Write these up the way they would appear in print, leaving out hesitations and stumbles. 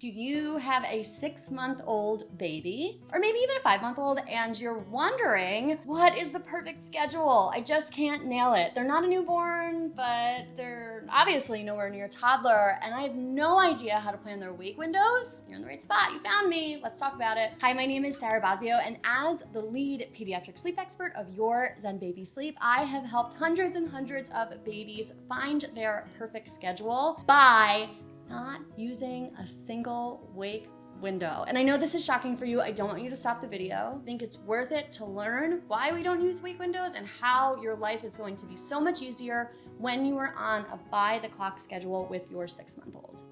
Do you have a 6-month-old baby, or maybe even a 5-month-old, and you're wondering, what is the perfect schedule? I just can't nail it. They're not a newborn, but they're obviously nowhere near a toddler, and I have no idea how to plan their wake windows. You're in the right spot. You found me. Let's talk about it. Hi, my name is Sarah Bossio, and as the lead pediatric sleep expert of Your Zen Baby Sleep, I have helped hundreds and hundreds of babies find their perfect schedule by not using a single wake window. And I know this is shocking for you. I don't want you to stop the video. I think it's worth it to learn why we don't use wake windows and how your life is going to be so much easier when you are on a by-the-clock schedule with your 6-month-old.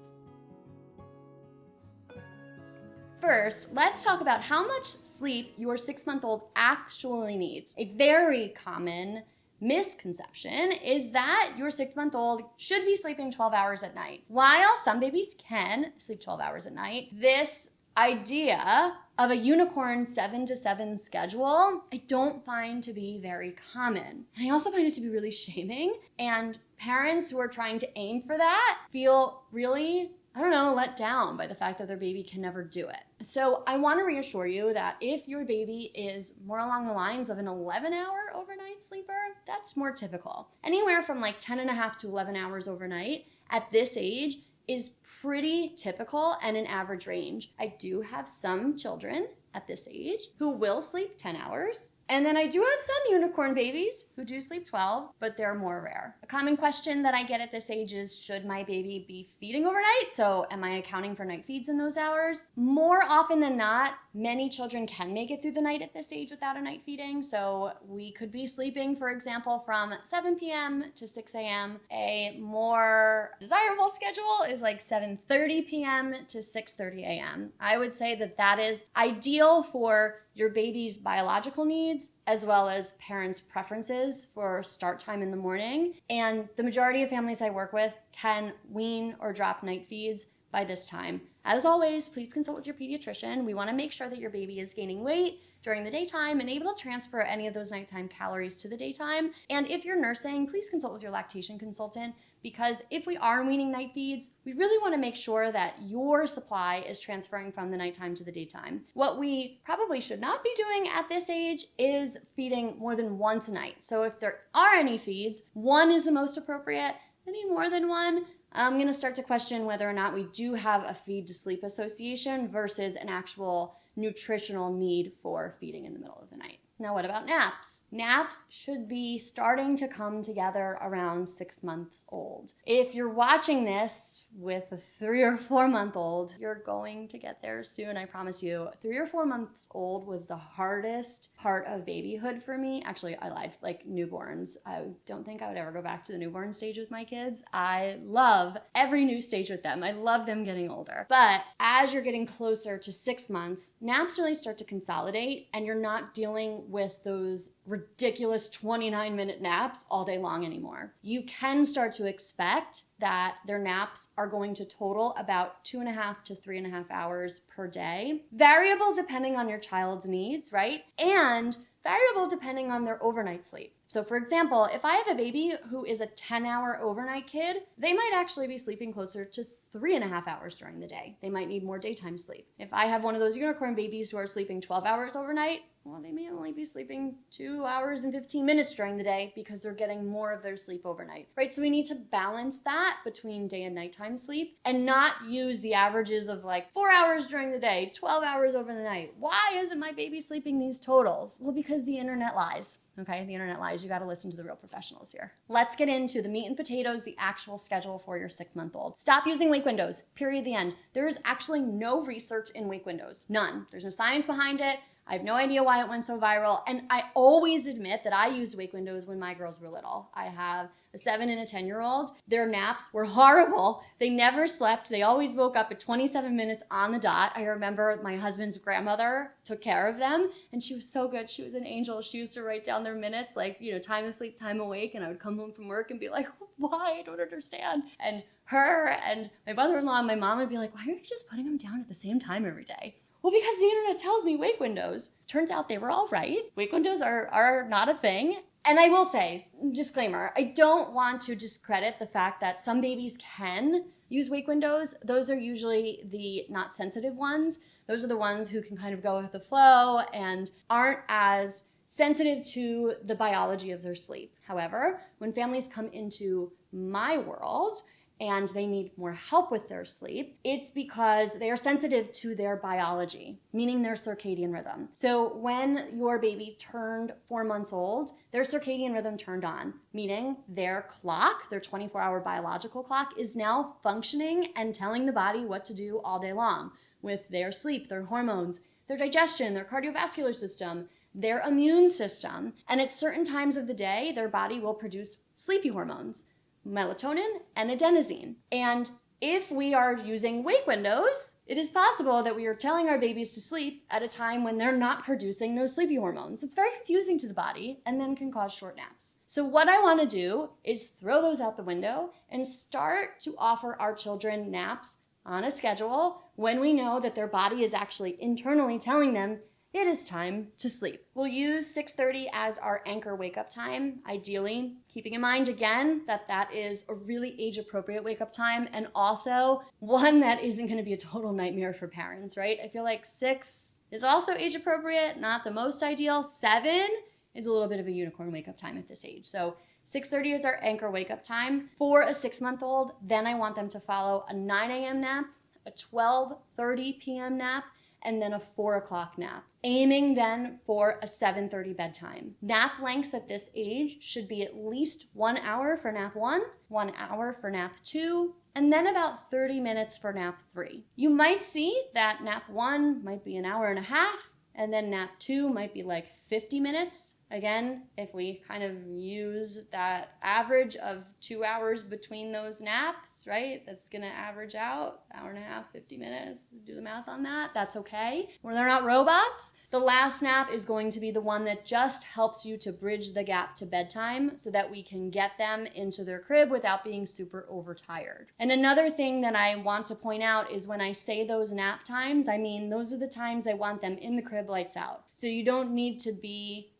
First, let's talk about how much sleep your 6-month-old actually needs. A very common misconception is that your 6-month-old should be sleeping 12 hours at night. While some babies can sleep 12 hours at night, this idea of a unicorn 7 to 7 schedule, I don't find to be very common. And I also find it to be really shaming. And parents who are trying to aim for that feel really, let down by the fact that their baby can never do it. So I want to reassure you that if your baby is more along the lines of an 11-hour overnight sleeper, that's more typical. Anywhere from like 10 and a half to 11 hours overnight at this age is pretty typical and an average range. I do have some children at this age who will sleep 10 hours. And then I do have some unicorn babies who do sleep 12, but they're more rare. A common question that I get at this age is, should my baby be feeding overnight? So am I accounting for night feeds in those hours? More often than not, many children can make it through the night at this age without a night feeding. So we could be sleeping, for example, from 7 p.m. to 6 a.m. A more desirable schedule is like 7:30 p.m. to 6:30 a.m. I would say that that is ideal for your baby's biological needs, as well as parents' preferences for start time in the morning. And the majority of families I work with can wean or drop night feeds by this time. As always, please consult with your pediatrician. We want to make sure that your baby is gaining weight during the daytime and able to transfer any of those nighttime calories to the daytime. And if you're nursing, please consult with your lactation consultant, because if we are weaning night feeds, we really want to make sure that your supply is transferring from the nighttime to the daytime. What we probably should not be doing at this age is feeding more than once a night. So if there are any feeds, one is the most appropriate. Any more than one, I'm going to start to question whether or not we do have a feed to sleep association versus an actual nutritional need for feeding in the middle of the night. Now, what about naps? Naps should be starting to come together around 6 months old. If you're watching this with a 3 or 4 month old, you're going to get there soon, I promise you. 3 or 4 months old was the hardest part of babyhood for me. Actually, I lied, like newborns. I don't think I would ever go back to the newborn stage with my kids. I love every new stage with them. I love them getting older. But as you're getting closer to 6 months, naps really start to consolidate, and you're not dealing with those ridiculous 29-minute naps all day long anymore. You can start to expect that their naps are going to total about 2.5 to 3.5 hours per day. Variable depending on your child's needs, right? And variable depending on their overnight sleep. So for example, if I have a baby who is a 10-hour overnight kid, they might actually be sleeping closer to 3.5 hours during the day. They might need more daytime sleep. If I have one of those unicorn babies who are sleeping 12 hours overnight, well, they may only be sleeping 2 hours and 15 minutes during the day because they're getting more of their sleep overnight, right? So we need to balance that between day and nighttime sleep and not use the averages of like 4 hours during the day, 12 hours over the night. Why isn't my baby sleeping these totals? Well, because the internet lies. Okay, the internet lies. You got to listen to the real professionals here. Let's get into the meat and potatoes, the actual schedule for your 6-month-old. Stop using wake windows, period, the end. There is actually no research in wake windows, none. There's no science behind it. I have no idea why it went so viral. And I always admit that I used wake windows when my girls were little. I have a 7 and a 10-year-old. Their naps were horrible. They never slept. They always woke up at 27 minutes on the dot. I remember my husband's grandmother took care of them, and she was so good. She was an angel. She used to write down their minutes, like, time asleep, time awake, and I would come home from work and be like, why? I don't understand. And her and my mother-in-law and my mom would be like, why are you just putting them down at the same time every day? Well, because the internet tells me wake windows. Turns out they were all right. Wake windows are not a thing. And I will say, disclaimer, I don't want to discredit the fact that some babies can use wake windows, those are usually the not sensitive ones. Those are the ones who can kind of go with the flow and aren't as sensitive to the biology of their sleep. However, when families come into my world and they need more help with their sleep, it's because they are sensitive to their biology, meaning their circadian rhythm. So when your baby turned 4 months old, their circadian rhythm turned on, meaning their clock, their 24-hour biological clock, is now functioning and telling the body what to do all day long with their sleep, their hormones, their digestion, their cardiovascular system, their immune system. And at certain times of the day, their body will produce sleepy hormones, melatonin and adenosine. And if we are using wake windows, it is possible that we are telling our babies to sleep at a time when they're not producing those sleepy hormones. It's very confusing to the body and then can cause short naps. So what I want to do is throw those out the window and start to offer our children naps on a schedule when we know that their body is actually internally telling them it is time to sleep. We'll use 6:30 as our anchor wake up time, ideally, keeping in mind again that that is a really age appropriate wake up time and also one that isn't going to be a total nightmare for parents, right? I feel like 6 is also age appropriate, not the most ideal. 7 is a little bit of a unicorn wake up time at this age. So 6:30 is our anchor wake up time. For a 6-month-old, then I want them to follow a 9 a.m. nap, a 12:30 p.m. nap, and then a 4 o'clock nap, aiming then for a 7:30 bedtime. Nap lengths at this age should be at least 1 hour for nap 1, 1 hour for nap 2, and then about 30 minutes for nap 3. You might see that nap 1 might be an hour and a half, and then nap 2 might be like 50 minutes. Again, if we kind of use that average of 2 hours between those naps, right? That's gonna average out hour and a half, 50 minutes. Do the math on that, that's okay. When they're not robots, the last nap is going to be the one that just helps you to bridge the gap to bedtime so that we can get them into their crib without being super overtired. And another thing that I want to point out is when I say those nap times, I mean, those are the times I want them in the crib lights out. So you don't need to be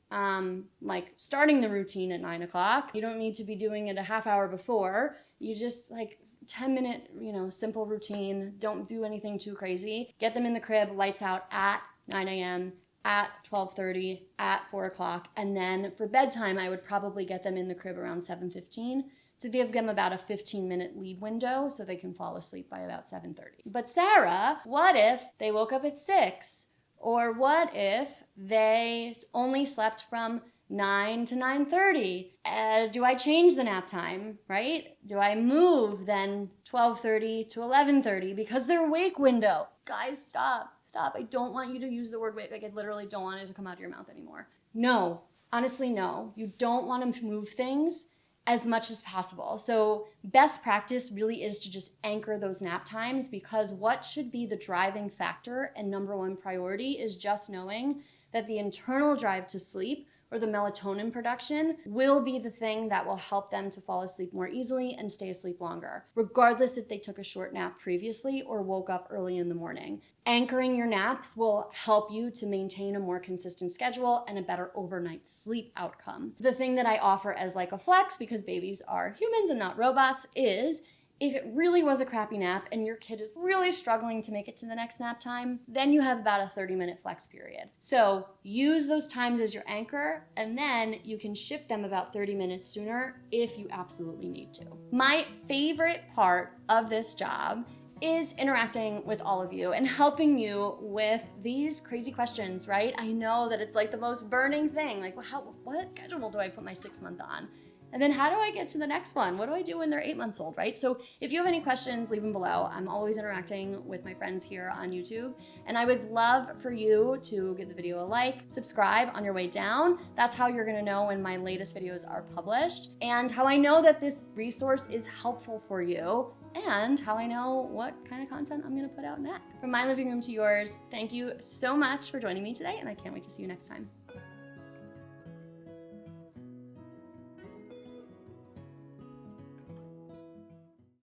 like starting the routine at 9 o'clock. You don't need to be doing it a half hour before. You just like 10-minute, simple routine. Don't do anything too crazy. Get them in the crib, lights out at 9 a.m., at 12:30, at 4 o'clock. And then for bedtime, I would probably get them in the crib around 7:15 to give them about a 15-minute lead window so they can fall asleep by about 7:30. But Sarah, what if they woke up at 6? Or what if they only slept from 9 to 9:30? Do I change the nap time, right? Do I move then 12:30 to 11:30 because their wake window? Guys, stop. I don't want you to use the word wake. Like I literally don't want it to come out of your mouth anymore. No, honestly, no. You don't want to move things as much as possible. So best practice really is to just anchor those nap times because what should be the driving factor and number one priority is just knowing that the internal drive to sleep or the melatonin production will be the thing that will help them to fall asleep more easily and stay asleep longer, regardless if they took a short nap previously or woke up early in the morning. Anchoring your naps will help you to maintain a more consistent schedule and a better overnight sleep outcome. The thing that I offer as like a flex, because babies are humans and not robots, is if it really was a crappy nap and your kid is really struggling to make it to the next nap time, then you have about a 30-minute flex period. So use those times as your anchor, and then you can shift them about 30 minutes sooner if you absolutely need to. My favorite part of this job is interacting with all of you and helping you with these crazy questions, right? I know that it's like the most burning thing. Like, what schedule do I put my 6-month on? And then how do I get to the next one? What do I do when they're 8 months old, right? So if you have any questions, leave them below. I'm always interacting with my friends here on YouTube. And I would love for you to give the video a like, subscribe on your way down. That's how you're gonna know when my latest videos are published and how I know that this resource is helpful for you and how I know what kind of content I'm gonna put out next. From my living room to yours, thank you so much for joining me today and I can't wait to see you next time.